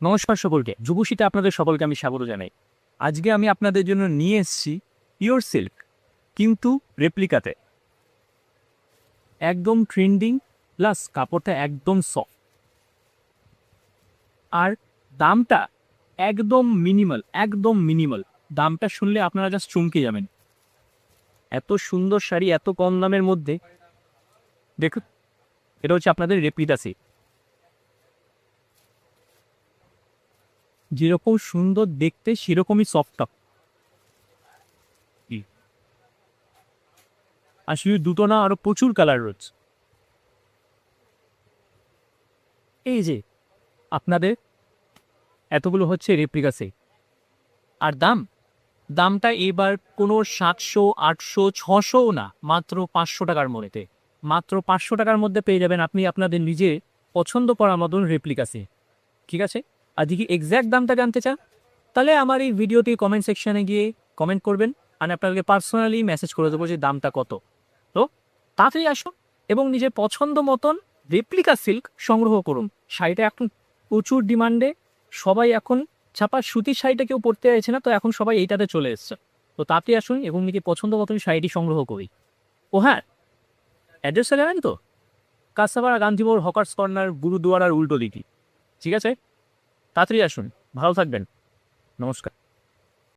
নমস্কার সকলকে, যুবশীতে আপনাদের সকলকে আমি স্বাগত জানাই। আজকে আমি আপনাদের জন্য নিয়ে এসেছি পিওর সিল্ক, কিন্তু রেপ্লিকাতে। একদম ট্রেন্ডিং, প্লাস কাপড়টা একদম সফট, আর দামটা একদম মিনিমাল। দামটা শুনলে আপনারা জাস্ট চমকে যাবেন। এত সুন্দর শাড়ি এত কম দামের মধ্যে। দেখুন, এটা হচ্ছে আপনাদের রেপ্লিকা সিল্ক। যেরকম সুন্দর দেখতে সেরকমই সফট কাপ। আসলে দুটো না, আরো প্রচুর কালার রয়েছে। এই যে আপনাদের এতগুলো হচ্ছে রেপ্লিকা সিল্ক। আর দামটা এবার কোনো 700, 800, 600 না, মাত্র 500 টাকার মধ্যে। মাত্র 500 টাকার মধ্যে পেয়ে যাবেন আপনি আপনাদের নিজের পছন্দ করার মতন রেপ্লিকা সিল্ক। ঠিক আছে? আর যদি এক্স্যাক্ট দামটা জানতে চান, তাহলে আমার এই ভিডিওটি কমেন্ট সেকশনে গিয়ে কমেন্ট করবেন, আর আপনাকে পার্সোনালি মেসেজ করে দেবো যে দামটা কত। তো তাড়াতাড়ি আসুন এবং নিজের পছন্দ মতন রেপ্লিকা সিল্ক সংগ্রহ করুন। শাড়িটা এখন প্রচুর ডিমান্ডে। সবাই এখন ছাপা সুতির শাড়িটা কেউ পরতে চাইছে না, তো এখন সবাই এইটাতে চলে এসছে। তো তাড়াতাড়ি আসুন এবং নিজের পছন্দ মতন শাড়িটি সংগ্রহ করি। ও হ্যাঁ, অ্যাড্রেসটা জানেন তো? কাঁচাপাড়া গান্ধীবর হকার্স কর্নার, গুরুদুয়ারার উল্টো দিকে। ঠিক আছে? তাড়াতাড়ি আসুন, ভালো থাকবেন। নমস্কার।